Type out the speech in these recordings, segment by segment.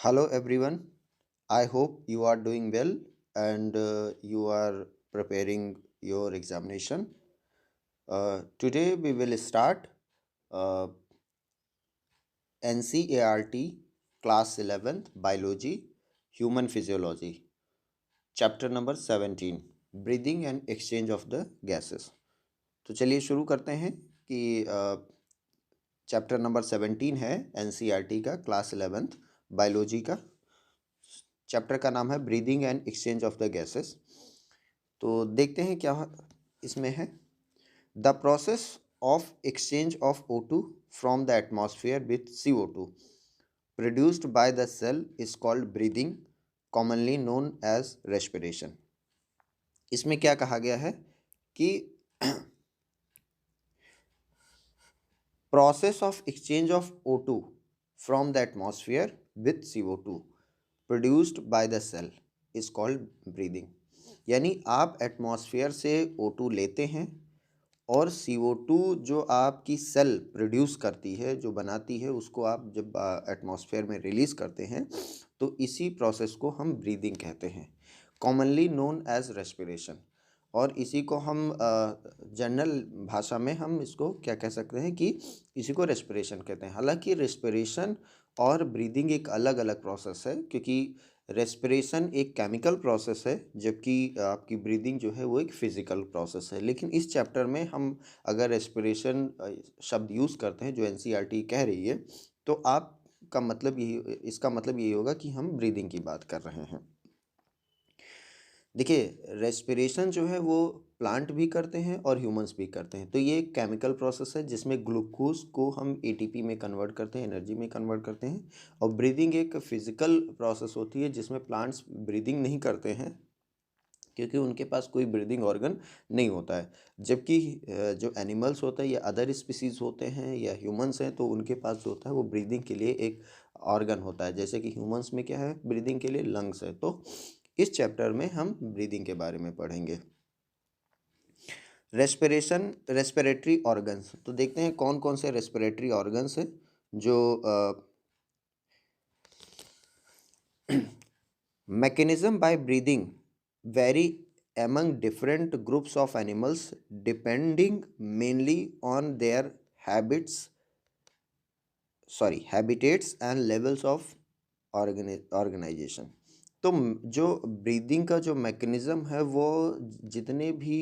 Hello everyone. I hope you are doing well and you are preparing your examination. Today we will start uh, NCERT Class 11th Biology Human Physiology Chapter number 17 Breathing and Exchange of the Gases. तो चलिए शुरू करते हैं कि chapter number 17 है NCERT का class 11th biology का। Chapter का नाम है breathing and exchange of the gases. तो देखते हैं क्या इसमें है। The process of exchange of O2 from the atmosphere with CO2 produced by the cell is called breathing, commonly known as respiration. इसमें क्या कहा गया है कि process of exchange of O2 from the atmosphere with CO2 produced by the cell is called breathing. यानी आप atmosphere से O2 लेते हैं और CO2 जो आपकी सेल प्रोड्यूस करती है, जो बनाती है, उसको आप जब एटमॉस्फेयर में रिलीज़ करते हैं तो इसी प्रोसेस को हम ब्रीदिंग कहते हैं, कॉमनली नोन एज रेस्पिरेशन। और इसी को हम जनरल भाषा में हम इसको क्या कह सकते हैं कि इसी को रेस्पिरेशन कहते हैं। हालांकि रेस्पिरेशन और ब्रीदिंग एक अलग अलग प्रोसेस है, क्योंकि रेस्पिरेशन एक केमिकल प्रोसेस है जबकि आपकी ब्रीदिंग जो है वो एक फिजिकल प्रोसेस है। लेकिन इस चैप्टर में हम अगर रेस्पिरेशन शब्द यूज़ करते हैं जो एनसीईआरटी कह रही है, तो आपका मतलब यही, इसका मतलब यही होगा कि हम ब्रीदिंग की बात कर रहे हैं। देखिए, रेस्पिरेशन जो है वो प्लांट भी करते हैं और ह्यूमंस भी करते हैं। तो ये एक केमिकल प्रोसेस है जिसमें ग्लूकोज को हम एटीपी में कन्वर्ट करते हैं, एनर्जी में कन्वर्ट करते हैं। और ब्रीदिंग एक फिजिकल प्रोसेस होती है जिसमें प्लांट्स ब्रीदिंग नहीं करते हैं, क्योंकि उनके पास कोई ब्रीदिंग ऑर्गन नहीं होता है। जबकि जो एनिमल्स होते हैं या अदर स्पीसीज होते हैं या ह्यूमंस हैं, तो उनके पास जो होता है वो ब्रीदिंग के लिए एक ऑर्गन होता है। जैसे कि ह्यूमंस में क्या है, ब्रीदिंग के लिए लंग्स है। तो इस चैप्टर में हम ब्रीदिंग के बारे में पढ़ेंगे। Respiration, respiratory organs. तो देखते हैं कौन कौन से रेस्पिरेटरी ऑर्गन्स हैं जो mechanism by breathing vary among different groups of animals depending mainly on their habitats and levels of organization। तो जो ब्रीदिंग का जो मैकेनिज़्म है वो जितने भी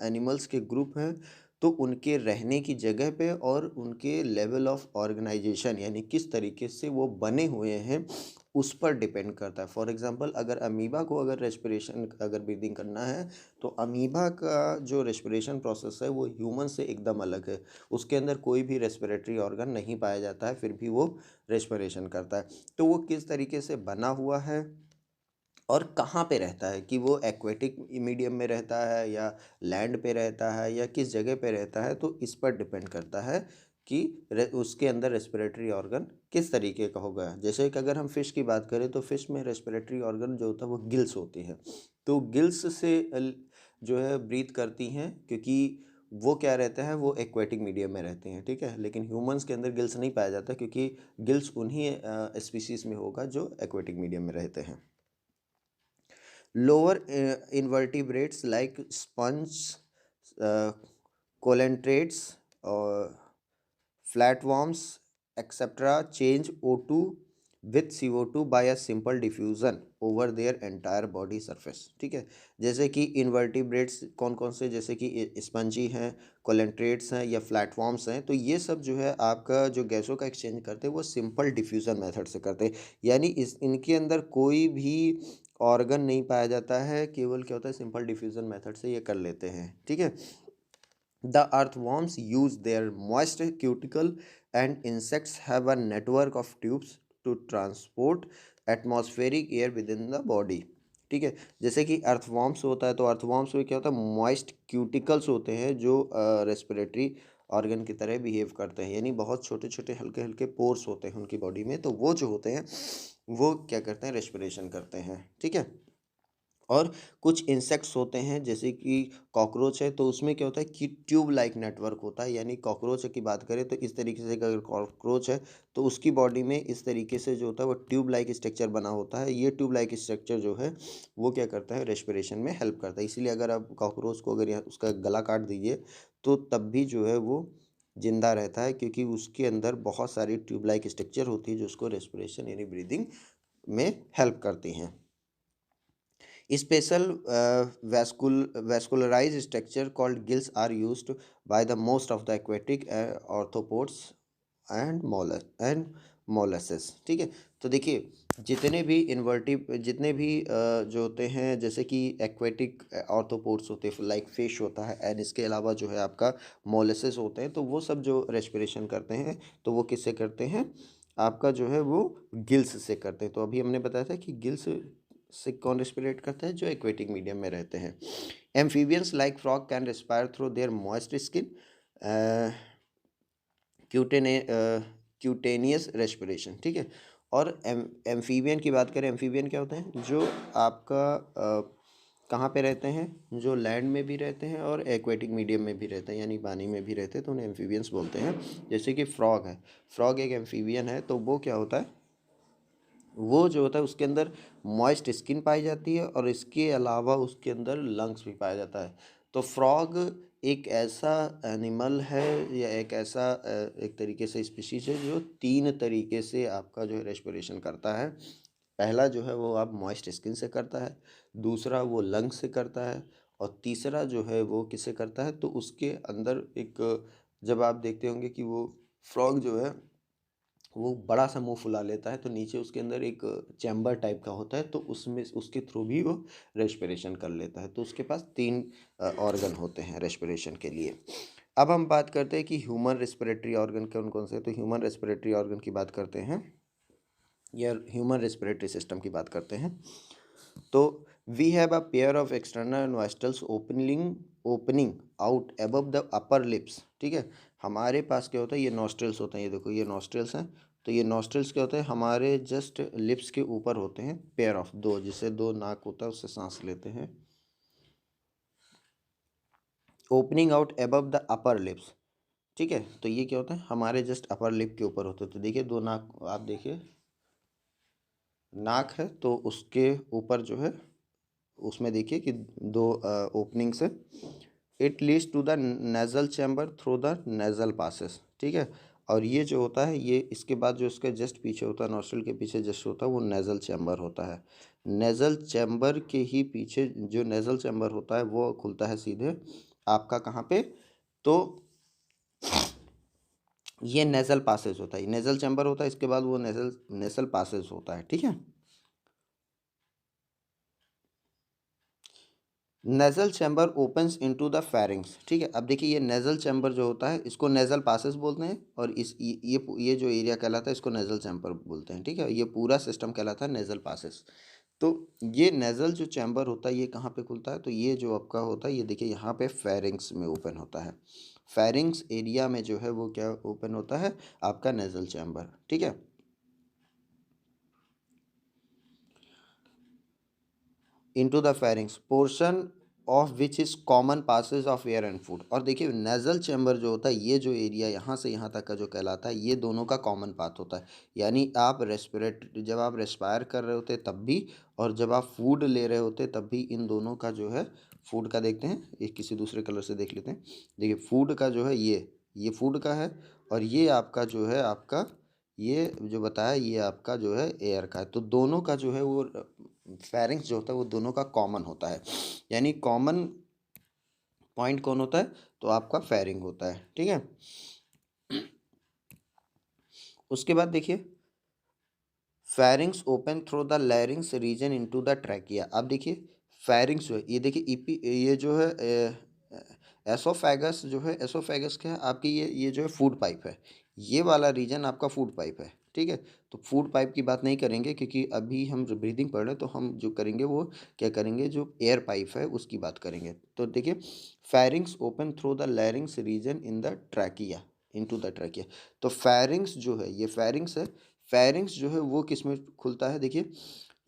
एनिमल्स के ग्रुप हैं, तो उनके रहने की जगह पे और उनके लेवल ऑफ ऑर्गेनाइजेशन, यानी किस तरीके से वो बने हुए हैं, उस पर डिपेंड करता है। फॉर एग्जांपल, अगर अमीबा को अगर रेस्पिरेशन, अगर ब्रीदिंग करना है, तो अमीबा का जो रेस्पिरेशन प्रोसेस है वो ह्यूमन से एकदम अलग है। उसके अंदर कोई भी रेस्पिरेटरी ऑर्गन नहीं पाया जाता है, फिर भी वो रेस्पिरेशन करता है। तो वो किस तरीके से बना हुआ है और कहाँ पे रहता है, कि वो एक्वेटिक मीडियम में रहता है या लैंड पे रहता है या किस जगह पे रहता है, तो इस पर डिपेंड करता है कि उसके अंदर रेस्पिरेटरी ऑर्गन किस तरीके का होगा। जैसे कि अगर हम फ़िश की बात करें, तो फ़िश में रेस्पिरेटरी ऑर्गन जो होता है वो गिल्स होती है। तो गिल्स से जो है ब्रीथ करती हैं, क्योंकि वो क्या रहता है, वो एक्वेटिक मीडियम में रहते हैं, ठीक है। लेकिन ह्यूमंस के अंदर गिल्स नहीं पाया जाता, क्योंकि गिल्स उन्हीं स्पीसीज़ में होगा जो एक्वेटिक मीडियम में रहते हैं। Lower invertebrates like sponges, coelacanths, flatworms, etc. change O2 with CO2 by a simple diffusion over their entire body surface। ठीक है। जैसे कि इन्वर्टिब्रेट्स कौन कौन से, जैसे कि स्पंजी हैं, कोलेंट्रेट्स हैं या फ्लैटफॉर्म्स हैं, तो ये सब जो है आपका जो गैसों का एक्सचेंज करते हैं वो सिंपल डिफ्यूज़न मेथड से करते हैं। यानी इनके अंदर कोई भी ऑर्गन नहीं पाया जाता है, केवल क्या होता है, सिंपल डिफ्यूज़न मेथड से ये कर लेते हैं, ठीक है। The earthworms use their moist cuticle and insects have a network of tubes to transport atmospheric air within the body। ठीक है। जैसे कि अर्थवॉर्म्स होता है, तो अर्थवॉर्म्स में क्या होता है, मॉइस्ट क्यूटिकल्स होते हैं जो रेस्पिरेटरी ऑर्गन की तरह बिहेव करते हैं। यानी बहुत छोटे छोटे हल्के हल्के पोर्स होते हैं उनकी बॉडी में, तो वो जो होते हैं वो क्या करते हैं, रेस्पिरेशन करते हैं, ठीक है। और कुछ इंसेक्ट्स होते हैं जैसे कि कॉकरोच है, तो उसमें क्या होता है कि ट्यूब लाइक नेटवर्क होता है। यानी कॉकरोच की बात करें तो इस तरीके से अगर कॉकरोच है तो उसकी बॉडी में इस तरीके से जो होता है वो ट्यूब लाइक स्ट्रक्चर बना होता है। ये ट्यूब लाइक स्ट्रक्चर जो है वो क्या करता है, रेस्पिरेशन में हेल्प करता है। इसीलिए अगर आप कॉकरोच को अगर यहाँ उसका गला काट दीजिए तो तब भी जो है वो जिंदा रहता है, क्योंकि उसके अंदर बहुत सारी ट्यूब लाइक स्ट्रक्चर होती है जो उसको रेस्पिरेशन यानी ब्रीदिंग में हेल्प करती हैं। Special vascularized structure called gills are used by the most of the aquatic arthropods and molluscs। ठीक है, तो देखिए जितने भी जितने भी जो होते हैं जैसे कि एक्वेटिक आर्थ्रोपोड्स होते हैं लाइक फिश होता है, एंड इसके अलावा जो है आपका मोलसेस होते हैं, तो वो सब जो रेस्पिरेशन करते हैं तो वो किससे करते हैं, आपका जो है वो गिल्स से करते हैं। तो अभी हमने बताया था कि गिल्स से कौन रेस्पिरेट करता है, जो एक्वेटिक मीडियम में रहते हैं। Amphibians like frog can respire through their moist skin क्यूटेने क्यूटेनियस रेस्पिरेशन। ठीक है, और एम्फीबियन की बात करें, एम्फीबियन क्या होते हैं, जो आपका कहाँ पे रहते हैं, जो लैंड में भी रहते हैं और एक्वेटिक मीडियम में भी रहते हैं, यानी पानी में भी रहते हैं, तो उन्हें एम्फीबियंस बोलते हैं। जैसे कि फ्रॉग है, फ्रॉग एक एम्फीबियन है, तो वो क्या होता है, वो जो होता है उसके अंदर मॉइस्ट स्किन पाई जाती है और इसके अलावा उसके अंदर लंग्स भी पाया जाता है। तो फ्रॉग एक ऐसा एनिमल है या एक ऐसा एक तरीके से स्पीशीज है जो 3 तरीके से आपका जो है रेस्पिरेशन करता है। पहला जो है वो आप मॉइस्ट स्किन से करता है, दूसरा वो लंग्स से करता है, और तीसरा जो है वो किससे करता है, तो उसके अंदर एक, जब आप देखते होंगे कि वो फ्रॉग जो है वो बड़ा सा मुंह फुला लेता है, तो नीचे उसके अंदर एक चैम्बर टाइप का होता है, तो उसमें उसके थ्रू भी वो रेस्पिरेशन कर लेता है। तो उसके पास 3 ऑर्गन होते हैं रेस्पिरेशन के लिए। अब हम बात करते हैं कि ह्यूमन रेस्पिरेटरी ऑर्गन कौन कौन से हैं। तो ह्यूमन रेस्पिरेटरी ऑर्गन की बात करते हैं या ह्यूमन रेस्पिरेटरी सिस्टम की बात करते हैं। तो we have a pair of external nostrils opening out above the upper lips. ठीक है, हमारे पास क्या होता है, ये नोस्ट्रल्स होते हैं, ये देखो ये नोस्ट्रल्स हैं। तो ये नोस्ट्रल्स क्या होते हैं, हमारे जस्ट लिप्स के ऊपर होते हैं, पेयर ऑफ, दो, जिससे 2 नाक होता है उससे सांस लेते हैं। Opening out above the upper lips. ठीक है, तो ये क्या होता है, हमारे जस्ट अपर लिप के ऊपर होते हैं। तो देखिए 2 नाक, आप देखिए नाक है तो उसके ऊपर जो है उसमें देखिए कि 2 ओपनिंग्स है। It leads to the nasal chamber through the nasal passes. ठीक है, और ये जो होता है, ये इसके बाद जो इसके जस्ट पीछे होता है, नॉस्ट्रल के पीछे जस्ट होता है वो नेजल चैम्बर होता है। नेजल चैम्बर के ही पीछे जो नेजल चैम्बर होता है वो खुलता है सीधे आपका कहाँ पे, तो ये नेजल पासेस होता है, नेजल चैम्बर होता है, इसके बाद वो नेजल नेजल पासेस होता है। ठीक है, nasal chamber opens into the pharynx. ठीक है, अब देखिए ये नेजल चैम्बर जो होता है इसको नेजल पासेस बोलते हैं, और इस ये जो एरिया कहलाता है इसको नेजल चैम्बर बोलते हैं। ठीक है, ये पूरा सिस्टम कहलाता है नेजल पासेस। तो ये नेजल जो चैम्बर होता है ये कहाँ पे खुलता है, तो ये जो आपका होता है ये देखिए यहाँ पे फेरिंग्स में ओपन होता है। फेरिंग्स एरिया में जो है वो क्या ओपन होता है, आपका नेजल चैम्बर। ठीक है, into the pharynx portion of which is common passage of air and food. और देखिए नेजल चैम्बर जो होता है, ये जो एरिया यहाँ से यहाँ तक का जो कहलाता है, ये दोनों का कॉमन पाथ होता है। यानी आप जब आप रेस्पायर कर रहे होते तब भी, और जब आप फूड ले रहे होते तब भी, इन दोनों का जो है फूड का देखते हैं, एक किसी दूसरे कलर से देख लेते हैं। देखिए फूड का जो है ये फूड का है, और ये आपका जो है आपका ये जो बताया ये आपका जो है एयर का है। तो दोनों का जो है वो फेरिंग्स जो होता है वो दोनों का कॉमन होता है, यानी कॉमन पॉइंट कौन होता है, तो आपका फेरिंग होता है। ठीक है, उसके बाद देखिए pharynx open through the larynx region into the trachea. अब देखिए फेरिंग्स जो है ये देखिए ईपी ये जो है एसोफेगस जो है, एसोफेगस क्या है आपकी, ये जो है फूड पाइप है, ये वाला रीजन आपका फूड पाइप है। ठीक है, तो फूड पाइप की बात नहीं करेंगे क्योंकि अभी हम जो ब्रीदिंग पढ़ रहे हैं, तो हम जो करेंगे वो क्या करेंगे, जो एयर पाइप है उसकी बात करेंगे। तो देखिए pharynx open through the larynx region in the trachea into the trachea. तो फेरिंग्स जो है ये फेरिंग्स है, फेरिंग्स जो है वो किस में खुलता है, देखिए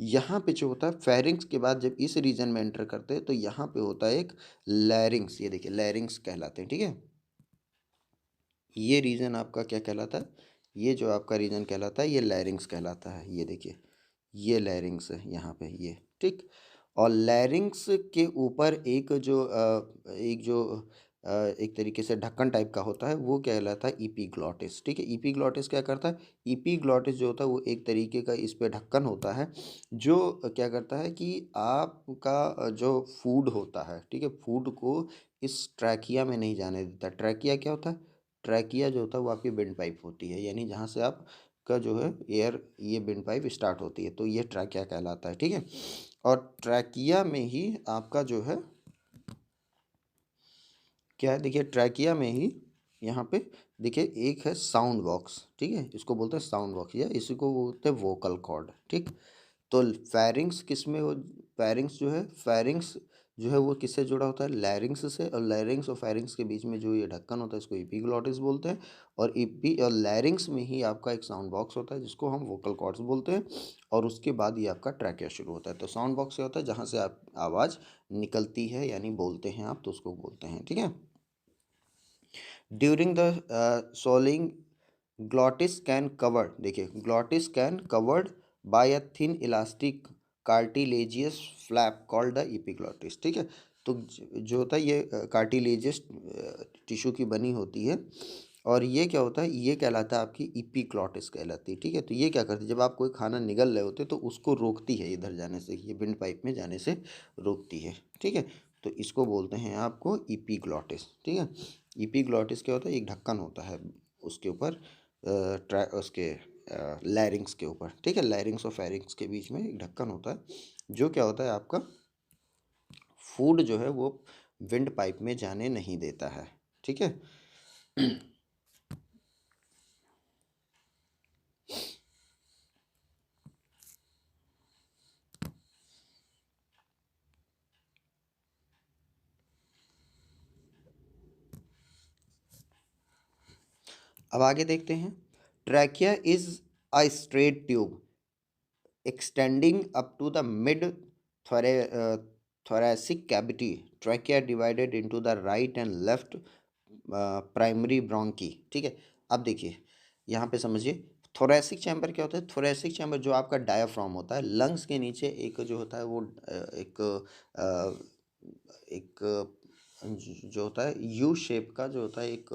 यहाँ पे जो होता है फेरिंग्स के बाद जब इस रीजन में एंटर करते हैं तो यहाँ पे होता है एक लैरिंग्स, ये देखिए लैरिंग्स कहलाते हैं, ठीक है। ये रीजन आपका क्या कहलाता है, ये जो आपका रीजन कहलाता है ये लैरिंग्स कहलाता है, ये देखिए ये लैरिंग्स है यहाँ पे ये, ठीक। और लैरिंग्स के ऊपर एक तरीके से ढक्कन टाइप का होता है, वो कहलाता है ईपीग्लॉटिस, ठीक है। ईपीग्लॉटिस क्या करता है, ईपीग्लॉटिस जो होता है वो एक तरीके का इस पे ढक्कन होता है जो क्या करता है कि आपका जो फूड होता है, ठीक है, फूड को इस ट्रैकिया में नहीं जाने देता। ट्रैकिया क्या होता है, ट्रैकिया जो होता है वो आपकी विंड पाइप होती है, यानी जहाँ से आप का जो है एयर, ये विंड पाइप स्टार्ट होती है, तो ये ट्रैकिया कहलाता है, ठीक है। और ट्रैकिया में ही आपका जो है क्या है, देखिए ट्रैकिया में ही यहाँ पे देखिए एक है साउंड बॉक्स, ठीक है, इसको बोलते हैं साउंड बॉक्स या इसी को बोलते हैं वोकल कॉर्ड, ठीक। तो फेरिंग्स किस में हो, फेरिंग्स जो है, फेरिंग्स जो है वो किससे जुड़ा होता है, लैरिंग्स से, और लैरिंग्स और फेरिंग्स के बीच में जो ये ढक्कन होता है इसको एपिग्लॉटिस बोलते हैं। और ईपी और लैरिंग्स में ही आपका एक साउंड बॉक्स होता है जिसको हम वोकल कॉर्ड्स बोलते हैं, और उसके बाद ये आपका ट्रैकिया शुरू होता है। तो साउंड बॉक्स क्या होता है, जहाँ से आप आवाज़ निकलती है यानी बोलते हैं आप, तो उसको बोलते हैं, ठीक है। During the swallowing glottis can covered, देखिए glottis can covered by a thin elastic cartilaginous flap called the epiglottis, ठीक है। तो जो होता है ये कार्टिलेजियस टिश्यू की बनी होती है, और ये क्या होता है, ये कहलाता है आपकी एपिग्लॉटिस कहलाती है, ठीक है। तो ये क्या करती है, जब आप कोई खाना निगल रहे होते तो उसको रोकती है इधर जाने से, ये विंड पाइप में जाने से रोकती है, ठीक है। तो इसको बोलते हैं आपको एपिग्लॉटिस, ठीक है। एपिग्लॉटिस क्या होता है, एक ढक्कन होता है उसके ऊपर, उसके लैरिंग्स के ऊपर, ठीक है, लैरिंग्स और फेरिंग्स के बीच में एक ढक्कन होता है जो क्या होता है आपका फूड जो है वो विंड पाइप में जाने नहीं देता है, ठीक है। अब आगे देखते हैं। Trachea is a straight tube extending up to the mid thoracic cavity. Trachea divided into the right and left primary bronchi, ठीक है। अब देखिए यहाँ पे समझिए थोरेसिक चैम्बर क्या होता है, थोरेसिक चैम्बर जो आपका डायाफ्राम होता है, लंग्स के नीचे एक जो होता है वो एक जो होता है यू शेप का जो होता है एक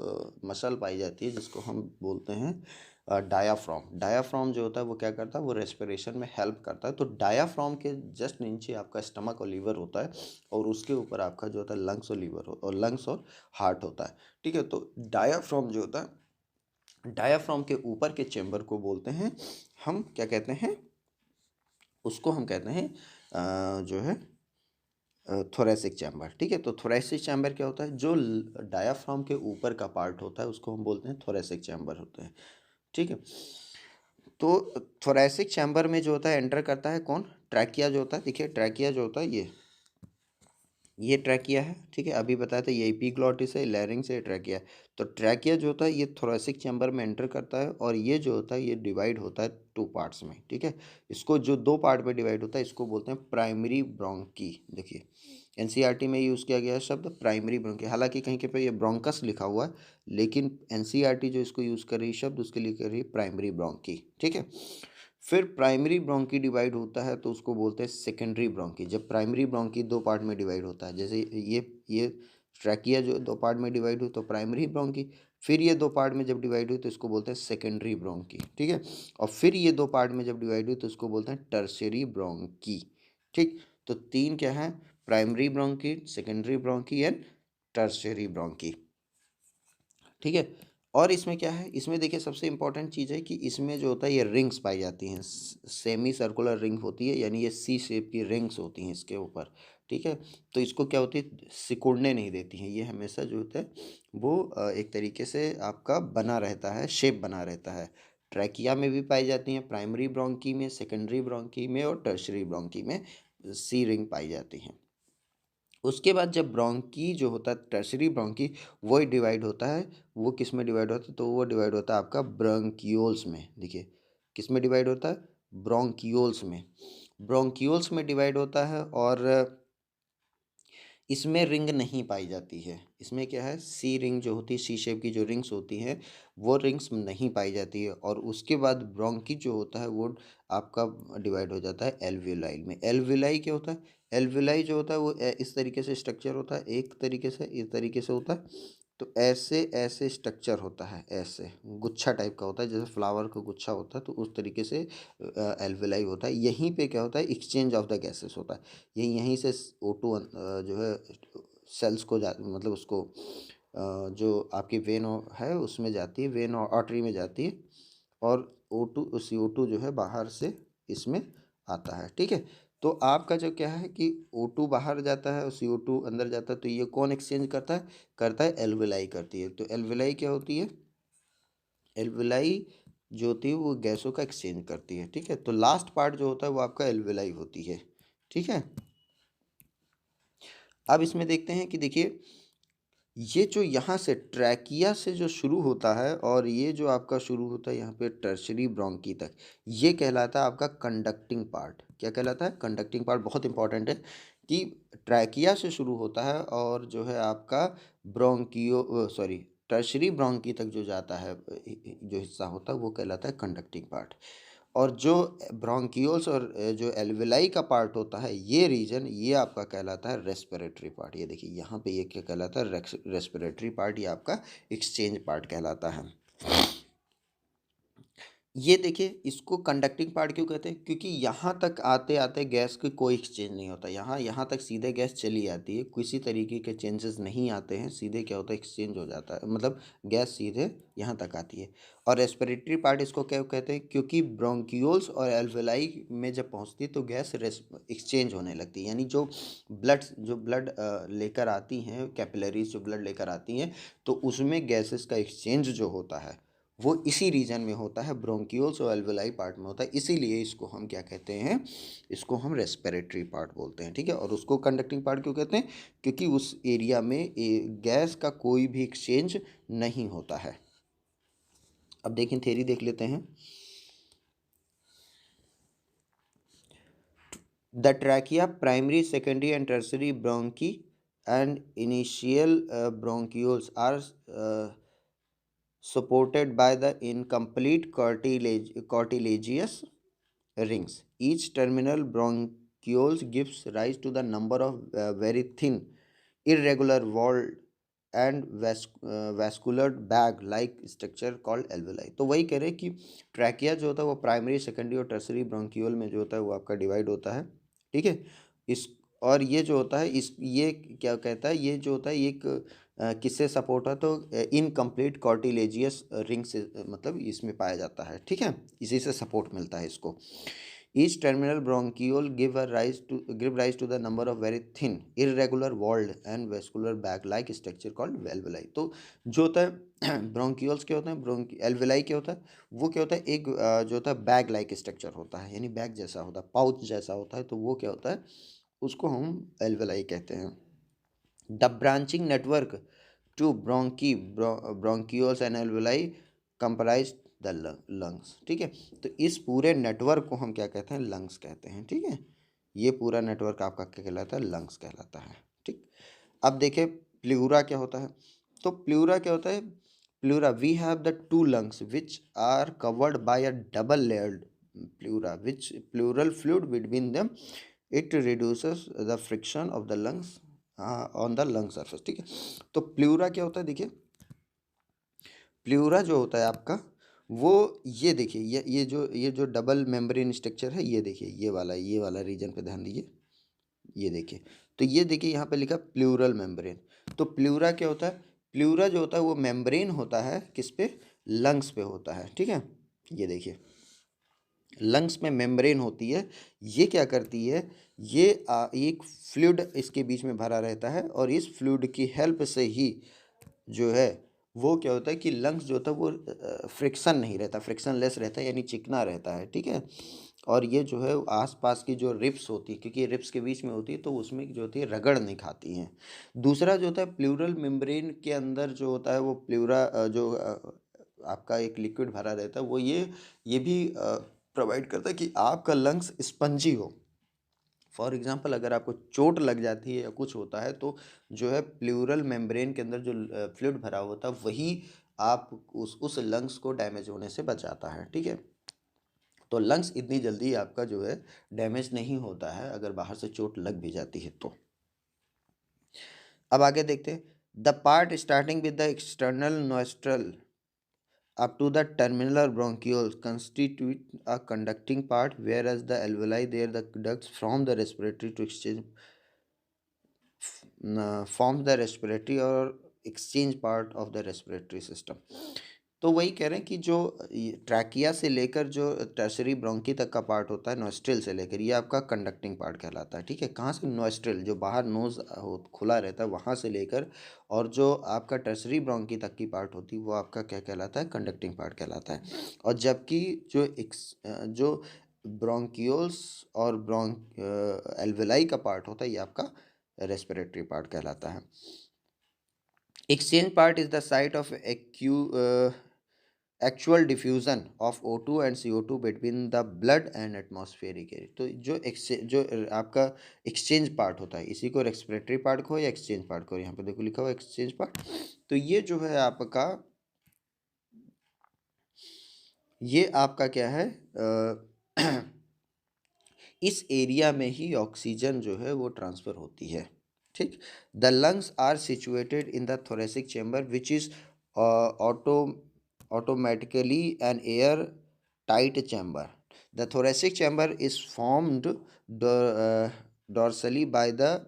मसल पाई जाती है जिसको हम बोलते हैं डायाफ्राम। डायाफ्राम जो होता है वो क्या करता है, वो रेस्पिरेशन में हेल्प करता है। तो डायाफ्राम के जस्ट नीचे आपका स्टमक और लीवर होता है, और उसके ऊपर आपका जो होता है लंग्स और लीवर और लंग्स और हार्ट होता है, ठीक है। तो डायाफ्राम जो होता है, डायाफ्राम के ऊपर के चेम्बर को बोलते हैं हम क्या कहते हैं, उसको हम कहते हैं जो है थोरेसिक चैम्बर, ठीक है। तो थोरेसिक चैम्बर क्या होता है, जो डायाफ्राम के ऊपर का पार्ट होता है उसको हम बोलते हैं थोरेसिक चैम्बर होते हैं, ठीक है। तो थोरेसिक चैम्बर में जो होता है एंटर करता है कौन, ट्रैकिया जो होता है, देखिए ट्रैकिया जो होता है ये ट्रैकिया है, ठीक है। अभी बताया था ये एपिग्लॉटिस है, लैरिंग्स है, ट्रैकिया है। तो ट्रैकिया जो होता है ये थोरेसिक चैम्बर में एंटर करता है, और ये जो होता है ये डिवाइड होता है टू पार्ट्स में, ठीक है। इसको जो दो पार्ट में डिवाइड होता है इसको बोलते हैं प्राइमरी ब्रोंकी। देखिए एनसीईआरटी में यूज़ किया गया है शब्द प्राइमरी ब्रोंकी, हालांकि कहीं के पे ये ब्रोंकस लिखा हुआ है, लेकिन एनसीईआरटी जो इसको यूज़ कर रही है शब्द उसके लिए कर रही है प्राइमरी ब्रोंकी, ठीक है। फिर प्राइमरी ब्रोंकी डिवाइड होता है तो उसको बोलते हैं सेकेंडरी ब्रोंकी। जब प्राइमरी ब्रोंकी दो पार्ट में डिवाइड होता है, जैसे ये ट्रैकिया जो दो पार्ट में डिवाइड हुई तो प्राइमरी ब्रोंकी, फिर ये दो पार्ट में जब डिवाइड हुई तो इसको बोलते हैं सेकेंडरी ब्रोंकी, ठीक है। और फिर ये दो पार्ट में जब डिवाइड हुई तो इसको बोलते हैं टर्शियरी ब्रोंकी, ठीक। तो तीन क्या है, primary bronchi, secondary bronchi and tertiary bronchi, ठीक है। और इसमें क्या है, इसमें देखिए सबसे इंपॉर्टेंट चीज़ है कि इसमें जो होता है ये रिंग्स पाई जाती हैं, सेमी सर्कुलर रिंग होती है, यानी ये सी शेप की रिंग्स होती हैं इसके ऊपर, ठीक है। तो इसको क्या होती है, सिकुड़ने नहीं देती हैं, ये हमेशा जो होता है वो एक तरीके से आपका बना रहता है, शेप बना रहता है। ट्रैकिया में भी पाई जाती हैं, प्राइमरी ब्रोंकी में, सेकेंडरी ब्रोंकी में और टर्शरी ब्रोंकी में सी रिंग पाई जाती हैं। उसके बाद जब ब्रोंकी जो होता है टर्शरी ब्रोंकी वो डिवाइड होता है, वो किस में डिवाइड होता है, तो वो डिवाइड होता है आपका ब्रोंक्यूल्स में, देखिए किस में डिवाइड होता है? ब्रोंकियोल्स में। ब्रोंकियोल्स में डिवाइड होता है और इसमें रिंग नहीं पाई जाती है। इसमें क्या है, सी रिंग जो होती है, सी शेप की जो रिंग्स होती हैं वो रिंग्स नहीं पाई जाती है। और उसके बाद ब्रोंकी जो होता है वो आपका डिवाइड हो जाता है एल्वियोलाई में। एल्वियोलाई क्या होता है? एल्वियोलाई जो होता है वो इस तरीके से स्ट्रक्चर होता है, एक तरीके से इस तरीके से होता है। तो ऐसे ऐसे स्ट्रक्चर होता है, ऐसे गुच्छा टाइप का होता है, जैसे फ्लावर का गुच्छा होता है, तो उस तरीके से एल्वियोलाई होता है। यहीं पे क्या होता है, एक्सचेंज ऑफ द गैसेस होता है। यहीं से O2 जो है सेल्स को मतलब उसको जो आपकी वेन है उसमें जाती है, वेन और आर्टरी में जाती है, और CO2 जो है बाहर से इसमें आता है। ठीक है, तो आपका जो क्या है कि O2 बाहर जाता है और CO2 अंदर जाता है, तो ये कौन एक्सचेंज करता है? करता है एल्वियोलाई करती है। तो एल्वियोलाई क्या होती है? एल्वियोलाई जो होती है वो गैसों का एक्सचेंज करती है। ठीक है, तो लास्ट पार्ट जो होता है वो आपका एल्वियोलाई होती है। ठीक है, अब इसमें देखते हैं कि देखिए, ये जो यहाँ से ट्रैकिया से जो शुरू होता है और ये जो आपका शुरू होता है यहाँ पे टर्शरी ब्रोंकी तक, ये कहलाता है आपका कंडक्टिंग पार्ट। क्या कहलाता है? Conducting part. बहुत इंपॉर्टेंट है कि ट्रैकिया से शुरू होता है और जो है आपका टर्शरी ब्रोंकी तक जो जाता है, जो हिस्सा होता है वो कहलाता है कंडक्टिंग पार्ट। और जो ब्रोंकियोल्स और जो एल्विलाई का पार्ट होता है, ये रीजन, ये आपका कहलाता है रेस्पिरेटरी पार्ट। ये देखिए यहाँ पे ये क्या कहलाता है? Respiratory part. ये आपका एक्सचेंज पार्ट कहलाता है। ये देखिए, इसको कंडक्टिंग पार्ट क्यों कहते हैं? क्योंकि यहाँ तक आते आते गैस की कोई एक्सचेंज नहीं होता। यहाँ तक सीधे गैस चली आती है, किसी तरीके के चेंजेस नहीं आते हैं, सीधे क्या होता है, एक्सचेंज हो जाता है, मतलब गैस सीधे यहाँ तक आती है। और रेस्पिरेटरी पार्ट इसको क्या कहते हैं? क्योंकि ब्रोंकियोल्स और एल्वेलाई में जब पहुँचती है तो गैस एक्सचेंज होने लगती है, यानी जो ब्लड लेकर आती हैं, कैपिलरीज जो ब्लड लेकर आती हैं, तो उसमें गैसेस का एक्सचेंज जो होता है वो इसी रीजन में होता है, ब्रोंकियोल्स और एल्वेलाई पार्ट में होता है। इसीलिए इसको हम क्या कहते हैं? इसको हम रेस्पिरेटरी पार्ट बोलते हैं। ठीक है, और उसको कंडक्टिंग पार्ट क्यों कहते हैं? क्योंकि उस एरिया में गैस का कोई भी एक्सचेंज नहीं होता है। अब देखें, थ्योरी देख लेते हैं। The trachea, primary, secondary and tertiary bronchi and initial bronchioles are supported by the incomplete cartilaginous rings. Each terminal bronchioles gives rise to the number of very thin, irregular walled and vascular bag like structure called alveoli। तो वही कह रहे हैं कि trachea जो होता है वो प्राइमरी, सेकेंडरी और टर्सरी ब्रोंकियोल में जो होता है वो आपका डिवाइड होता है। ठीक है, इस और ये जो होता है, इस ये क्या कहता है, ये जो होता है एक किससे सपोर्ट है? तो इनकम्प्लीट कॉर्टिलेजियस रिंग से मतलब इसमें पाया जाता है। ठीक है, इसी से सपोर्ट मिलता है इसको। Each terminal bronchiole give rise to the number of very thin irregular walled and vascular bag like structure called alveoli. तो जो होता है ब्रोंकियोल्स क्या होता है, एल्वेलाई क्या होता है? वो क्या होता है, एक जो होता है बैग लाइक स्ट्रक्चर होता है, यानी बैग जैसा होता है, पाउच जैसा होता है, तो वो क्या होता है, उसको हम एल्वेलाई कहते हैं। The branching network to bronchioles and alveoli comprise the lungs. ठीक है, तो इस पूरे नेटवर्क को हम क्या कहते हैं? लंग्स कहते हैं। ठीक है, ये पूरा नेटवर्क आपका क्या कहलाता है? लंग्स कहलाता है। ठीक, अब देखिए प्लूरा क्या होता है। तो प्लूरा क्या होता है? Pleura, we have the two lungs which are covered by a double layered pleura which pleural fluid between them, it reduces the friction of the lungs on the lung surface. ठीक है, तो pleura क्या होता है? देखिए, pleura जो होता है आपका, वो ये देखिए, ये जो डबल मेम्ब्रेन स्ट्रक्चर है, ये देखिए, ये वाला रीजन पे ध्यान दीजिए। ये देखिए, तो ये देखिए यहाँ पे लिखा प्लूरल मेम्ब्रेन। तो प्लूरा क्या होता है? प्लूरा जो होता है वो मेम्ब्रेन होता है, किस पे? लंग्स पे होता है। ठीक है, ये देखिए, लंग्स में मेम्ब्रेन होती है। ये क्या करती है? ये एक फ्लूइड इसके बीच में भरा रहता है, और इस फ्लूइड की हेल्प से ही जो है वो क्या होता है कि लंग्स जो होता है वो फ्रिक्शन नहीं रहता, फ्रिक्शन लेस रहता है, यानी चिकना रहता है। ठीक है, और ये जो है आसपास की जो रिप्स होती है, क्योंकि रिप्स के बीच में होती है, तो उसमें जो होती है रगड़ नहीं खाती हैं। दूसरा जो होता है, प्लूरल मेम्ब्रेन के अंदर जो होता है वो प्लूरा जो आपका एक लिक्विड भरा रहता है, वो ये भी प्रोवाइड करता है कि आपका लंग्स स्पंजी हो। फॉर एग्जांपल अगर आपको चोट लग जाती है या कुछ होता है तो जो है प्लूरल मेम्ब्रेन के अंदर जो फ्लूइड भरा हुआ होता है वही आप उस लंग्स को डैमेज होने से बचाता है। ठीक है, तो लंग्स इतनी जल्दी आपका जो है डैमेज नहीं होता है अगर बाहर से चोट लग भी जाती है तो। अब आगे देखते हैं, the part starting with the external nostril up to the terminal bronchioles constitute a conducting part, whereas the alveoli there the ducts from the respiratory to exchange forms the respiratory or exchange part of the respiratory system। तो वही कह रहे हैं कि जो trachea से लेकर जो टर्सरी ब्रोंकी तक का पार्ट होता है, नोस्ट्रिल से लेकर, ये आपका कंडक्टिंग पार्ट कहलाता है। ठीक है, कहाँ से? नोस्ट्रिल, जो बाहर नोज खुला रहता है वहाँ से लेकर, और जो आपका टर्सरी ब्रोंकी तक की पार्ट होती है वो आपका क्या कहलाता है? कंडक्टिंग पार्ट कहलाता है। और जबकि जो ब्रोंकियोल्स और एल्वेलाई का पार्ट होता है ये आपका रेस्पिरेटरी पार्ट कहलाता है। Exchange part is the site of actual diffusion of O2 and CO2 between the blood and atmospheric air. तो जो आपका एक्सचेंज पार्ट होता है, इसी को रेस्पिरेटरी पार्ट को या एक्सचेंज पार्ट को, यहाँ पे देखो लिखा हुआ एक्सचेंज पार्ट। तो ये आपका क्या है, इस एरिया में ही ऑक्सीजन जो है वो ट्रांसफर होती है। ठीक, the lungs are situated in the thoracic chamber which is automatically an air tight chamber. The thoracic chamber is formed dorsally by the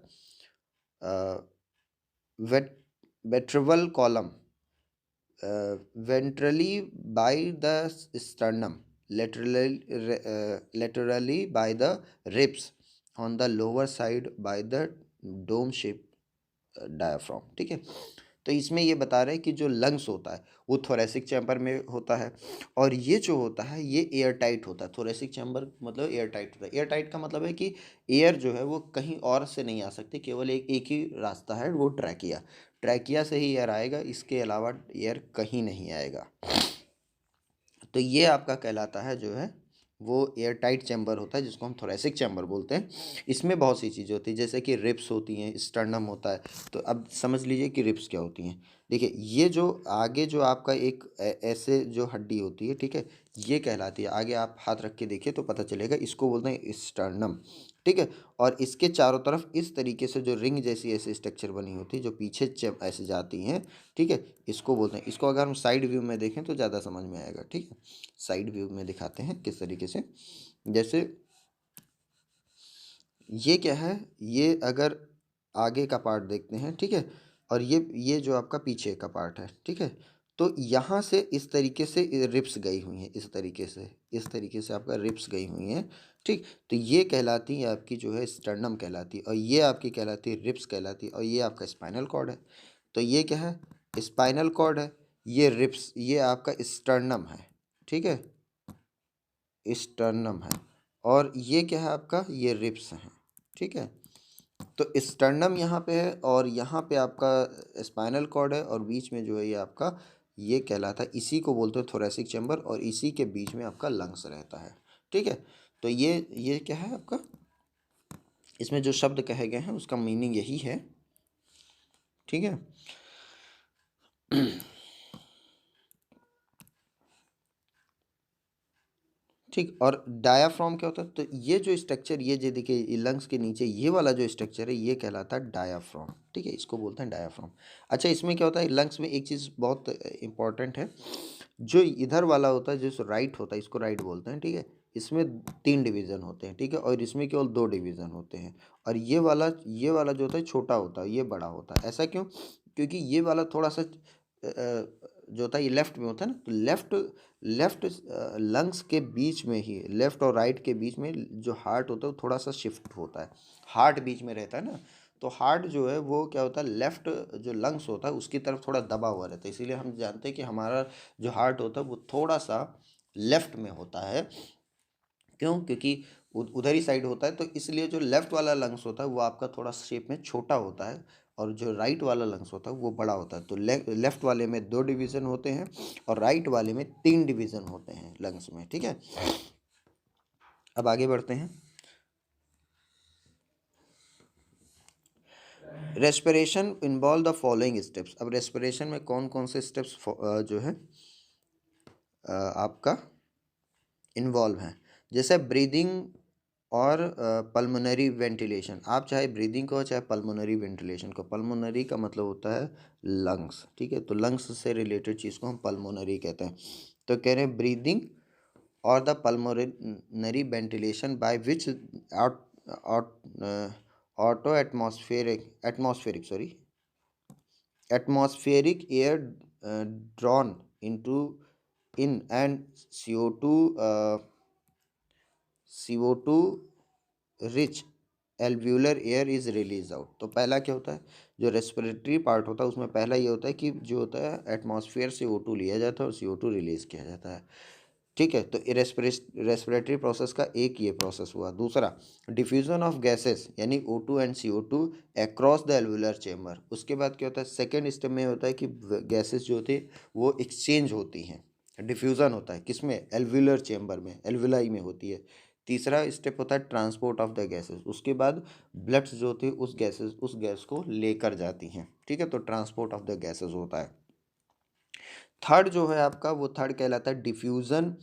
uh, vertebral column, ventrally by the sternum, laterally by the ribs, on the lower side by the dome shaped diaphragm। ठीक है, तो इसमें ये बता रहे हैं कि जो लंग्स होता है वो थोरेसिक चैम्बर में होता है, और ये जो होता है ये एयर टाइट होता है। थोरेसिक चैम्बर मतलब एयर टाइट होता है। एयर टाइट का मतलब है कि एयर जो है वो कहीं और से नहीं आ सकती, केवल एक ही रास्ता है, वो ट्रैकिया। ट्रैकिया से ही एयर आएगा, इसके अलावा एयर कहीं नहीं आएगा। तो ये आपका कहलाता है जो है वो एयर टाइट चैम्बर होता है, जिसको हम थोरेसिक चैम्बर बोलते हैं। इसमें बहुत सी चीज़ें होती हैं, जैसे कि रिब्स होती हैं, स्टर्नम होता है। तो अब समझ लीजिए कि रिब्स क्या होती हैं। देखिए, ये जो आगे जो आपका एक ऐसे जो हड्डी होती है, ठीक है, ये कहलाती है। आगे आप हाथ रख के देखिए तो पता चलेगा, इसको बोलते हैं स्टर्नम। ठीक है, और इसके चारों तरफ इस तरीके से जो रिंग जैसी ऐसी स्ट्रक्चर बनी होती है, जो पीछे ऐसे जाती हैं। ठीक है, इसको बोलते हैं। इसको अगर हम साइड व्यू में देखें तो ज़्यादा समझ में आएगा। ठीक है, साइड व्यू में दिखाते हैं किस तरीके से। जैसे ये क्या है, ये अगर आगे का पार्ट देखते हैं, ठीक है, और ये जो आपका पीछे का पार्ट है, ठीक है, तो यहाँ से इस तरीके से रिप्स गई हुई हैं, इस तरीके से आपका रिप्स गई हुई हैं। ठीक, तो ये कहलाती है आपकी जो है स्टर्नम कहलाती है, और ये आपकी कहलाती है रिप्स कहलाती है, और ये आपका स्पाइनल कॉर्ड है। तो ये क्या है? स्पाइनल कॉर्ड है। ये रिप्स, ये आपका स्टर्नम है। ठीक है, स्टर्नम है, और ये क्या है आपका? ये रिब्स हैं। ठीक है, तो स्टर्नम यहाँ पे है, और यहाँ पे आपका स्पाइनल कॉर्ड है, और बीच में जो है ये आपका ये कहलाता है, इसी को बोलते हैं थोरेसिक चैम्बर, और इसी के बीच में आपका लंग्स रहता है। ठीक है, तो ये क्या है आपका, इसमें जो शब्द कहे गए हैं उसका मीनिंग यही है। ठीक है, ठीक, और डायाफ्राम क्या होता है? तो ये जो स्ट्रक्चर, ये जो देखिए लंग्स के नीचे ये वाला जो स्ट्रक्चर है ये कहलाता है डायाफ्राम। ठीक है, इसको बोलते हैं डायाफ्राम। अच्छा, इसमें क्या होता है, लंग्स में एक चीज़ बहुत इंपॉर्टेंट है, जो इधर वाला होता है, जो राइट होता है, इसको राइट बोलते हैं। ठीक है, इसमें 3 डिवीज़न होते हैं। ठीक है, और इसमें केवल 2 डिवीज़न होते हैं, और ये वाला जो होता है छोटा होता है, ये बड़ा होता है। ऐसा क्यों? क्योंकि ये वाला थोड़ा सा जो होता है ये लेफ्ट में होता है ना, तो लेफ्ट लंग्स के बीच में ही, लेफ्ट और राइट के बीच में जो हार्ट होता है वो थोड़ा सा शिफ्ट होता है। हार्ट बीच में रहता है ना, तो हार्ट जो है वो क्या होता है, लेफ्ट जो लंग्स होता है उसकी तरफ थोड़ा दबा हुआ रहता है। इसीलिए हम जानते हैं कि हमारा जो हार्ट होता है वो थोड़ा सा लेफ्ट में होता है। क्यों? क्योंकि उधर ही साइड होता है, तो इसलिए जो लेफ्ट वाला लंग्स होता है वो आपका थोड़ा शेप में छोटा होता है, और जो राइट वाला लंग्स होता है वो बड़ा होता है। तो लेफ्ट वाले में 2 डिवीज़न होते हैं और राइट वाले में 3 डिवीज़न होते हैं लंग्स में, ठीक है। अब आगे बढ़ते हैं। Respiration involve the following steps. अब रेस्पिरेशन में कौन कौन से स्टेप्स जो है आपका इन्वॉल्व हैं, जैसे ब्रीदिंग और पल्मोनरी वेंटिलेशन। आप चाहे ब्रीदिंग को चाहे पल्मोनरी वेंटिलेशन को, पल्मोनरी का मतलब होता है लंग्स, ठीक है। तो लंग्स से रिलेटेड चीज़ को हम पल्मोनरी कहते हैं। तो कह रहे हैं ब्रीदिंग और the pulmonary ventilation by which auto atmospheric air drawn into in and CO2 rich alveolar air is release out. तो पहला क्या होता है, जो रेस्पिरेटरी पार्ट होता है उसमें पहला ये होता है कि जो होता है एटमॉस्फेयर से O2 लिया जाता है और CO2 रिलीज किया जाता है, ठीक है। तो रेस्पिरेटरी प्रोसेस का एक ये प्रोसेस हुआ। दूसरा, डिफ्यूजन ऑफ गैसेस यानी O2 and CO2 across the alveolar chamber. उसके बाद क्या होता है, सेकेंड स्टेप में होता है कि गैसेस जो होती है वो एक्सचेंज होती हैं, डिफ्यूज़न होता है किसमें, एल्वुलर चेम्बर में, एल्वुलाई में होती है। तीसरा स्टेप होता है ट्रांसपोर्ट ऑफ द गैसेस। उसके बाद ब्लड्स जो होती है उस गैस को लेकर जाती हैं, ठीक है। तो ट्रांसपोर्ट ऑफ द गैसेस होता है। थर्ड जो है आपका, वो थर्ड कहलाता है diffusion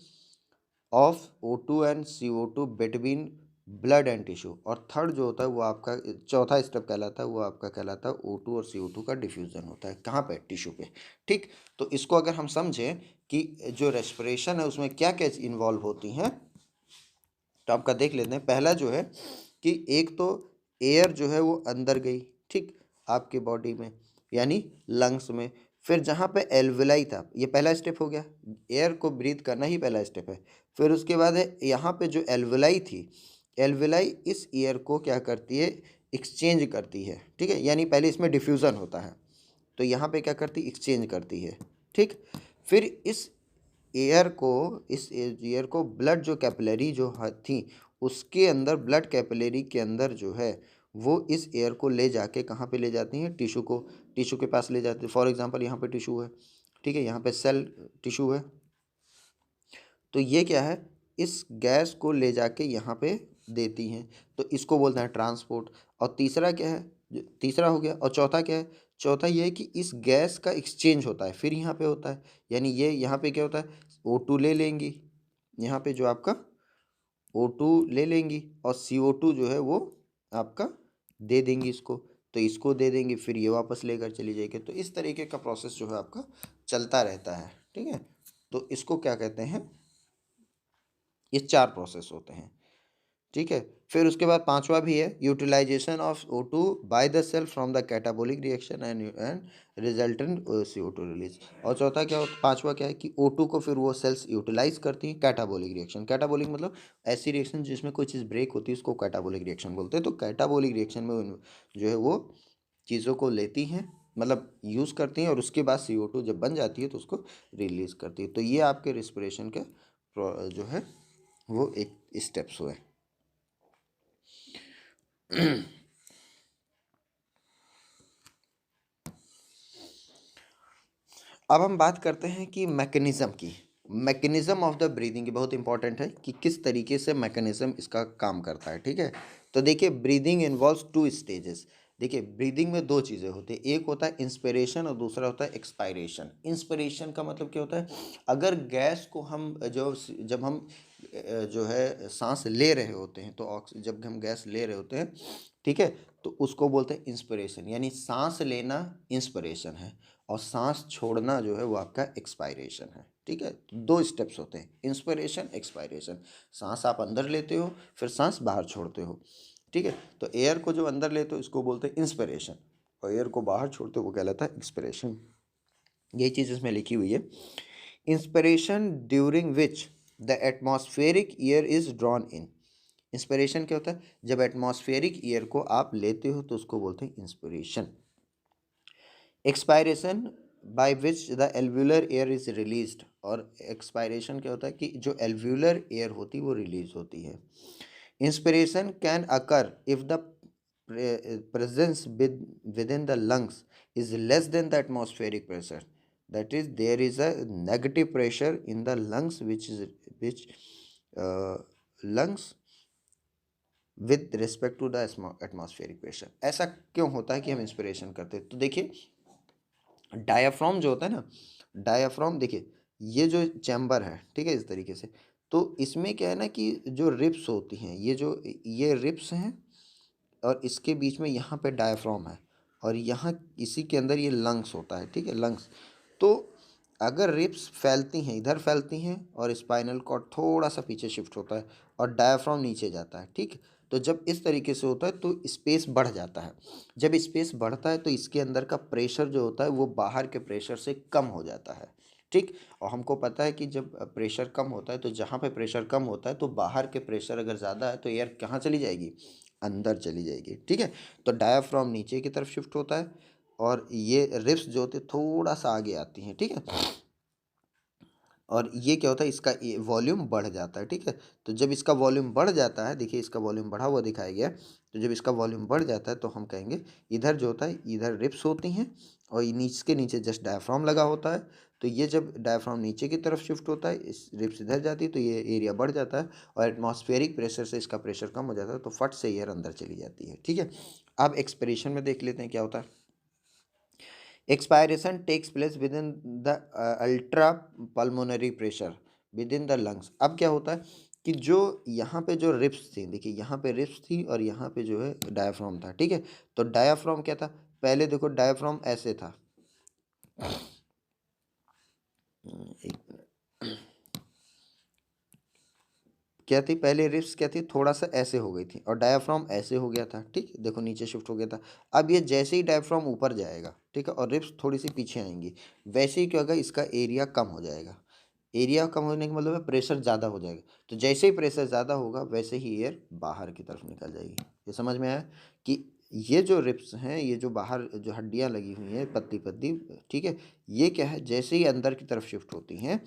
of O2 and CO2 between blood and tissue. और थर्ड जो होता है वो आपका चौथा स्टेप कहलाता है, वो आपका कहलाता है O2 और CO2 का डिफ्यूज़न होता है। कहाँ पे, टिश्यू पे, ठीक। तो इसको अगर हम समझें कि जो रेस्पिरेशन है उसमें क्या क्या इन्वॉल्व होती हैं, तो आपका देख लेते हैं। पहला जो है कि एक तो एयर जो है वो अंदर गई, ठीक, आपके बॉडी में यानी लंग्स में। फिर जहाँ पे एल्वुलाई था, ये पहला स्टेप हो गया, एयर को ब्रीथ करना ही पहला स्टेप है। फिर उसके बाद है यहाँ पे जो एल्वुलाई थी, एल्वुलाई इस एयर को क्या करती है, एक्सचेंज करती है, ठीक है। यानी पहले इसमें डिफ्यूज़न होता है, तो यहाँ पे क्या करती, एक्सचेंज करती है, ठीक। फिर इस एयर को ब्लड जो कैपिलरी जो थी उसके अंदर, ब्लड कैपिलरी के अंदर जो है वो इस एयर को ले जाके कहाँ पे ले जाती हैं, टिश्यू को, टिश्यू के पास ले जाती है। फॉर एग्जांपल यहाँ पे टिश्यू है, ठीक है, यहाँ पे सेल टिश्यू है। तो ये क्या है, इस गैस को ले जाके यहाँ पे देती हैं, तो इसको बोलते हैं ट्रांसपोर्ट। और तीसरा क्या है, तीसरा हो गया। और चौथा क्या है, चौथा ये है कि इस गैस का एक्सचेंज होता है, फिर यहाँ पे होता है। यानी ये यहाँ पे क्या होता है, O2 ले लेंगी, यहाँ पे जो आपका O2 ले लेंगी और CO2 जो है वो आपका दे देंगी इसको, तो इसको दे देंगी, फिर ये वापस लेकर चली जाएगी। तो इस तरीके का प्रोसेस जो है आपका चलता रहता है, ठीक है। तो इसको क्या कहते हैं, ये 4 प्रोसेस होते हैं, ठीक है। फिर उसके बाद पांचवा भी है, utilization of O2 by the cell from the catabolic reaction and resultant CO2 release. और चौथा क्या होता, पांचवा क्या है कि O2 को फिर वो सेल्स यूटिलाइज करती हैं, कैटाबोलिक रिएक्शन। कैटाबोलिक मतलब ऐसी रिएक्शन जिसमें कोई चीज़ ब्रेक होती है उसको कैटाबोलिक रिएक्शन बोलते हैं। तो कैटाबोलिक रिएक्शन में जो है वो चीज़ों को लेती हैं, मतलब यूज़ करती हैं, और उसके बाद CO2 जब बन जाती है तो उसको रिलीज करती है। तो ये आपके रिस्पिरेशन के जो है वो एक स्टेप्स हुए। अब हम बात करते हैं कि मैकेनिज्म की, मैकेनिज्म ऑफ द ब्रीदिंग बहुत इंपॉर्टेंट है कि किस तरीके से मैकेनिज्म इसका काम करता है, ठीक है। तो देखिए, ब्रीदिंग इन्वॉल्व्स 2 स्टेजेस। देखिए, ब्रीदिंग में 2 चीज़ें होती है, एक होता है इंस्पिरेशन और दूसरा होता है एक्सपायरेशन। इंस्पिरेशन का मतलब क्या होता है, अगर गैस को हम जब हम जो है सांस ले रहे होते हैं, तो जब हम गैस ले रहे होते हैं, ठीक है, तो उसको बोलते हैं इंस्पिरेशन, यानी सांस लेना इंस्पिरेशन है और सांस छोड़ना जो है वो आपका एक्सपायरेशन है, ठीक है। तो 2 स्टेप्स होते हैं, इंस्पिरेशन, एक्सपायरेशन। सांस आप अंदर लेते हो, फिर सांस बाहर छोड़ते हो, ठीक है। तो एयर को जो अंदर लेते हो इसको बोलते हैं इंस्पिरेशन, और एयर को बाहर छोड़ते हो वो कहलाता है एक्सपिरेशन। यही चीज़ इसमें लिखी हुई है, inspiration during which the atmospheric air is drawn in. Inspiration क्या होता है, जब एटमॉस्फेरिक एयर को आप लेते हो तो उसको बोलते हैं inspiration. Expiration by which the alveolar air is released, और एक्सपायरेशन क्या होता है कि जो एल्व्यूलर एयर होती है वो रिलीज होती है। Inspiration can occur if the presence within the lungs is less than the atmospheric pressure. That is, there is a negative pressure in the lungs, which uh, lungs with respect to the atmospheric pressure. ऐसा क्यों होता है कि हम inspiration करते हैं? तो देखिए, डायाफ्राम जो होता है ना, डायाफ्राम देखिए, ये जो चैम्बर है, ठीक है, इस तरीके से, तो इसमें क्या है ना कि जो रिप्स होती हैं, ये रिप्स हैं, और इसके बीच में यहाँ पे डायाफ्राम है, और यहाँ इसी के अंदर ये लंग्स होता है, ठीक है, लंग्स। तो अगर रिप्स फैलती हैं, इधर फैलती हैं, और स्पाइनल कॉर्ड थोड़ा सा पीछे शिफ्ट होता है, और डायाफ्राम नीचे जाता है, ठीक। तो जब इस तरीके से होता है तो स्पेस बढ़ जाता है। जब स्पेस बढ़ता है तो इसके अंदर का प्रेशर जो होता है वो बाहर के प्रेशर से कम हो जाता है, ठीक। और हमको पता है कि जब प्रेशर कम होता है, तो जहाँ पे प्रेशर कम होता है तो बाहर के प्रेशर अगर ज़्यादा है तो एयर कहाँ चली जाएगी? अंदर चली जाएगी, ठीक है। तो डायाफ्राम नीचे की तरफ शिफ्ट होता है, और ये रिब्स जो होते हैं थोड़ा सा आगे आती हैं, ठीक है। और ये क्या होता है, इसका वॉल्यूम बढ़ जाता है, ठीक है। तो जब इसका वॉल्यूम बढ़ जाता है, देखिए इसका वॉल्यूम बढ़ा हुआ दिखाया गया है, तो जब इसका वॉल्यूम बढ़ जाता है तो हम कहेंगे इधर जो होता है, इधर रिब्स होती हैं, और ये नीचे के नीचे जस्ट डायाफ्राम लगा होता है। तो ये जब डायाफ्राम नीचे की तरफ शिफ्ट होता है, इस रिब्स इधर जाती है, तो ये एरिया बढ़ जाता है, और एटमॉस्फेरिक प्रेशर से इसका प्रेशर कम हो जाता है, तो फट से एयर अंदर चली जाती है, ठीक है। अब एक्सपिरेशन में देख लेते हैं क्या होता है। Expiration takes place within the ultra pulmonary pressure within the lungs. अब क्या होता है कि जो यहाँ पे जो रिप्स थी, देखिए यहाँ पे रिप्स थी और यहाँ पे जो है डायाफ्राम था, ठीक है। तो डायाफ्राम क्या था, पहले देखो डायाफ्राम ऐसे था, एक क्या थी, पहले रिप्स क्या थी, थोड़ा सा ऐसे हो गई थी, और डायाफ्राम ऐसे हो गया था, ठीक, देखो नीचे शिफ्ट हो गया था। अब ये जैसे ही डायाफ्राम ऊपर जाएगा, ठीक है, और रिप्स थोड़ी सी पीछे आएंगी, वैसे ही क्या होगा, इसका एरिया कम हो जाएगा। एरिया कम होने का मतलब है प्रेशर ज़्यादा हो जाएगा। तो जैसे ही प्रेशर ज़्यादा होगा वैसे ही एयर बाहर की तरफ निकल जाएगी। ये समझ में आया कि ये जो रिप्स हैं, ये जो बाहर जो हड्डियाँ लगी हुई हैं पतली पतली, ठीक है, ये क्या है, जैसे ही अंदर की तरफ शिफ्ट होती हैं,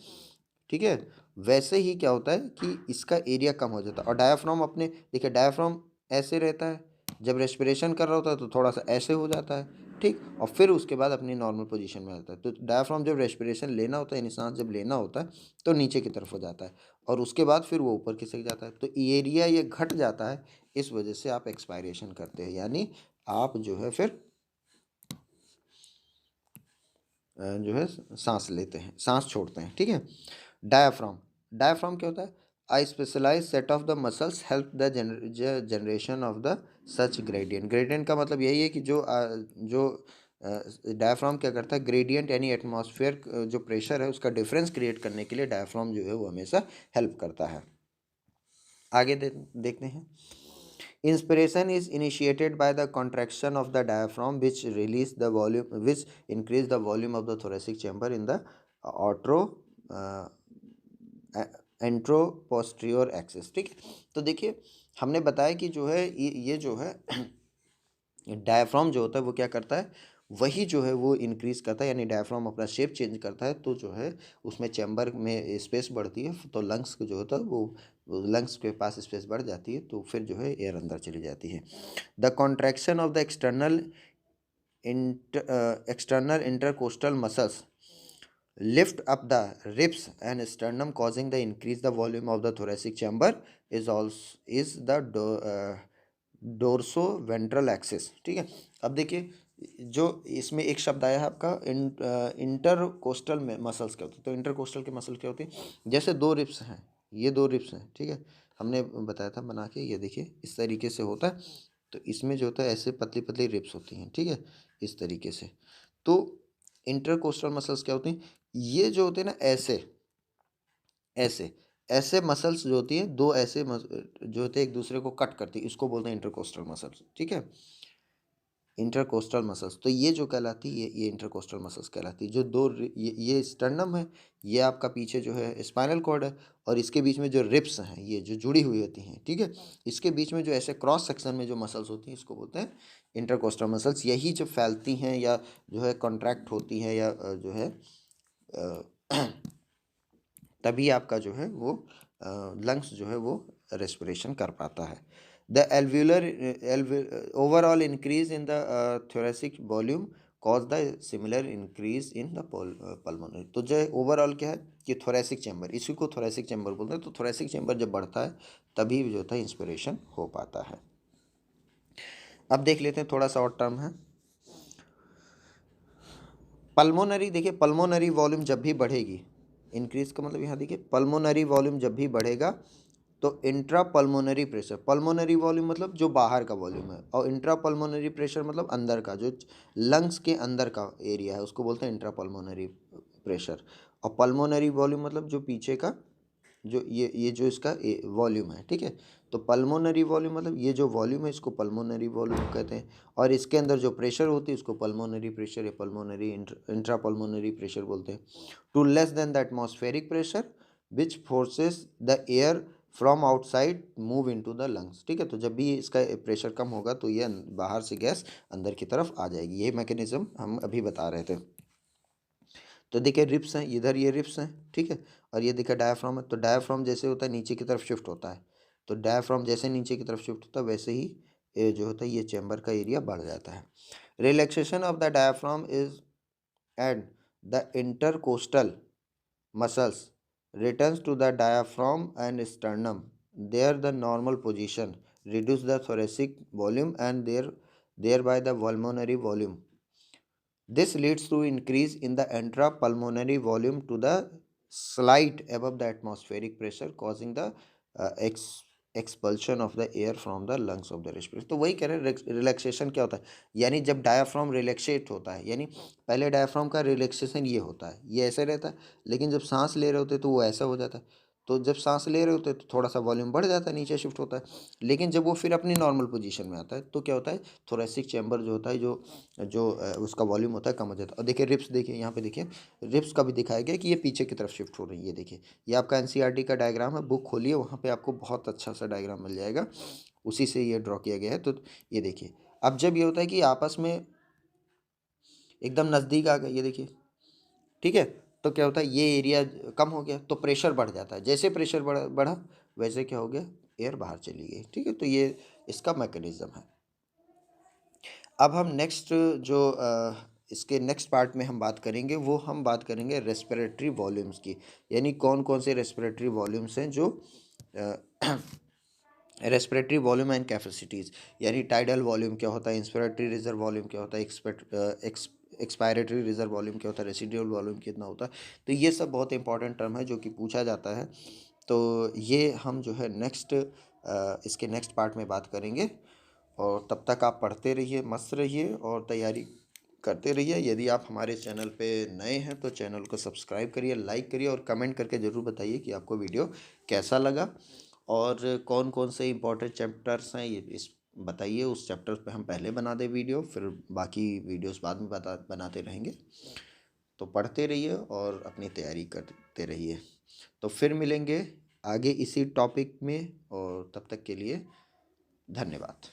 ठीक है, वैसे ही क्या होता है कि इसका एरिया कम हो जाता है। और डायाफ्राम अपने, देखिए डायाफ्राम ऐसे रहता है, जब रेस्पिरेशन कर रहा होता है तो थोड़ा सा ऐसे हो जाता है, ठीक, और फिर उसके बाद अपनी नॉर्मल पोजीशन में आता है। तो डायाफ्राम जब रेस्पिरेशन लेना होता है, यानी सांस जब लेना होता है, तो नीचे की तरफ हो जाता है, और उसके बाद फिर वो ऊपर खिसक जाता है, तो एरिया ये घट जाता है। इस वजह से आप एक्सपायरेशन करते हैं, यानी आप जो है फिर जो है सांस लेते हैं, सांस छोड़ते हैं, ठीक है। डायाफ्राम, डायाफ्राम क्या होता है, a specialise set of the muscles help the generation of the such gradient. Gradient का मतलब यही है कि जो डायाफ्राम क्या करता है, ग्रेडियंट यानी एटमॉस्फेयर जो प्रेशर है उसका डिफरेंस क्रिएट करने के लिए डायाफ्राम जो है वो हमेशा हेल्प करता है। आगे देखते हैं। Inspiration is initiated by the contraction of the diaphragm, which increase the volume of the thoracic chamber in the ऑट्रो एंट्रो पोस्टीरियर एक्सिस, ठीक है। तो देखिए हमने बताया कि जो है ये जो है डायफ्राम जो होता है वो क्या करता है, वही जो है वो इंक्रीज करता है, यानी डायफ्राम अपना शेप चेंज करता है, तो जो है उसमें चैम्बर में स्पेस बढ़ती है, तो लंग्स जो होता है वो लंग्स के पास स्पेस बढ़ जाती है, तो फिर जो है एयर अंदर चली जाती है। The contraction of the external intercostal muscles lift up the ribs and sternum, causing the increase the volume of the thoracic chamber is the dorso ventral axis, ठीक है। अब देखिए जो इसमें एक शब्द आया है आपका इंटरकोस्टल में मसल्स क्या होते हैं। तो इंटरकोस्टल के मसल क्या होते हैं, जैसे दो रिब्स हैं, ये दो रिब्स हैं, ठीक है, हमने बताया था बना के, ये देखिए इस तरीके से होता है। तो इसमें जो होता है ऐसे पतली पतली रिब्स होती हैं, ठीक है, इस तरीके से। तो इंटरकोस्टल मसल्स क्या होती हैं, ये जो होते हैं ना ऐसे ऐसे ऐसे मसल्स जो होती हैं, दो ऐसे जो होते हैं एक दूसरे को कट करती है, इसको बोलते हैं इंटरकोस्टल मसल्स, ठीक है, इंटरकोस्टल मसल्स। तो ये जो कहलाती है, ये इंटरकोस्टल मसल्स कहलाती है। जो दो ये स्टर्नम है, ये आपका पीछे जो है स्पाइनल कॉर्ड है, और इसके बीच में जो रिब्स हैं ये जो जुड़ी हुई होती हैं, ठीक है, इसके बीच में जो ऐसे क्रॉस सेक्शन में जो मसल्स होती हैं इसको बोलते हैं इंटरकोस्टल मसल्स। यही जब फैलती हैं या जो है कॉन्ट्रैक्ट होती हैं या जो है तभी आपका जो है वो लंग्स जो है वो रेस्पिरेशन कर पाता है। The overall increase in the thoracic volume cause the similar increase in the pulmonary. तो जो ओवरऑल क्या है कि थोरेसिक चैम्बर, इसी को थोरेसिक चैम्बर बोलते हैं। तो थोरेसिक चैम्बर जब बढ़ता है तभी जो होता है इंस्पिरेशन हो पाता है। अब देख लेते हैं थोड़ा सा और टर्म है पल्मोनरी। देखिए पल्मोनरी वॉल्यूम जब भी बढ़ेगी, इंक्रीज का मतलब यहाँ देखिए पल्मोनरी वॉल्यूम जब भी बढ़ेगा तो intra pulmonary pressure, pulmonary volume मतलब जो बाहर का वॉल्यूम है, और इंट्रा पल्मोनरी प्रेशर मतलब अंदर का, जो लंग्स के अंदर का एरिया है उसको बोलते हैं इंट्रा पल्मोनरी प्रेशर। और पल्मोनरी वॉल्यूम मतलब जो पीछे का जो ये जो इसका वॉल्यूम है, ठीक है। तो पल्मोनरी वॉल्यूम मतलब ये जो वॉल्यूम है इसको पल्मोनरी वॉल्यूम कहते हैं, और इसके अंदर जो प्रेशर होती है उसको पल्मोनरी प्रेशर या पल्मोनरी इंट्रा पल्मोनरी प्रेशर बोलते हैं। To less than the atmospheric pressure which forces the air from outside move into the lungs, ठीक है। तो जब भी इसका प्रेशर कम होगा तो ये बाहर से गैस अंदर की तरफ आ जाएगी। ये मैकेनिज्म हम अभी बता रहे थे। तो देखिए रिप्स हैं, इधर ये रिप्स हैं, ठीक है, और ये देखिए डायाफ्राम है। तो डायाफ्राम जैसे होता है नीचे की तरफ शिफ्ट होता है, तो डायाफ्राम जैसे नीचे की तरफ शिफ्ट होता है वैसे ही ये जो होता है ये चैम्बर का एरिया बढ़ जाता है। Relaxation of the diaphragm is and the intercostal muscles returns to the diaphragm and sternum, there the normal position, reduce the thoracic volume and thereby the pulmonary volume. This leads to increase in the intrapulmonary volume to the slight above the atmospheric pressure, causing the expulsion of the air from the lungs of the respirator. तो वही कह रहे हैं relaxation क्या होता है, यानी जब डायाफ्राम रिलैक्सेट होता है, यानी पहले डायाफ्राम का रिलैक्सेशन ये होता है, ये ऐसे रहता है, लेकिन जब सांस ले रहे होते हैं तो वो ऐसा हो जाता है। तो जब सांस ले रहे होते हैं तो थोड़ा सा वॉल्यूम बढ़ जाता है, नीचे शिफ्ट होता है, लेकिन जब वो फिर अपनी नॉर्मल पोजीशन में आता है तो क्या होता है, थोरेसिक चैम्बर जो होता है जो जो उसका वॉल्यूम होता है कम हो जाता है। और देखिए रिप्स, देखिए यहाँ पे देखिए रिप्स का भी दिखाया गया कि ये पीछे की तरफ शिफ्ट हो रही है। ये देखिए ये आपका एनसीईआरटी का डायग्राम है, बुक खोलिए वहाँ पे आपको बहुत अच्छा सा डायग्राम मिल जाएगा, उसी से ये ड्रॉ किया गया है। तो ये देखिए अब जब ये होता है कि आपस में एकदम नज़दीक आ गए, ये देखिए, ठीक है, तो क्या होता है ये एरिया कम हो गया तो प्रेशर बढ़ जाता है, जैसे प्रेशर बढ़ा वैसे क्या हो गया, एयर बाहर चली गई, ठीक है। तो ये इसका मैकेनिज्म है। अब हम नेक्स्ट जो इसके नेक्स्ट पार्ट में हम बात करेंगे, वो हम बात करेंगे रेस्पिरेटरी वॉल्यूम्स की, यानी कौन कौन से रेस्पिरेटरी वॉल्यूम्स हैं जो रेस्पिरेटरी वॉल्यूम एंड कैपेसिटीज़, यानी टाइडल वॉल्यूम क्या होता है, इंस्पिरेटरी रिजर्व वॉल्यूम क्या होता है, एक्सपायरेटरी रिजर्व वॉल्यूम क्या होता है, रेसिडुअल वॉल्यूम कितना होता है। तो ये सब बहुत इंपॉर्टेंट टर्म है जो कि पूछा जाता है। तो ये हम जो है नेक्स्ट इसके नेक्स्ट पार्ट में बात करेंगे, और तब तक आप पढ़ते रहिए, मस्त रहिए और तैयारी करते रहिए। यदि आप हमारे चैनल पे नए हैं तो चैनल को सब्सक्राइब करिए, लाइक करिए और कमेंट करके ज़रूर बताइए कि आपको वीडियो कैसा लगा, और कौन कौन से इंपॉर्टेंट चैप्टर्स हैं ये इस बताइए, उस चैप्टर पे हम पहले बना दें वीडियो, फिर बाकी वीडियोस बाद में बनाते रहेंगे। तो पढ़ते रहिए और अपनी तैयारी करते रहिए। तो फिर मिलेंगे आगे इसी टॉपिक में, और तब तक के लिए धन्यवाद।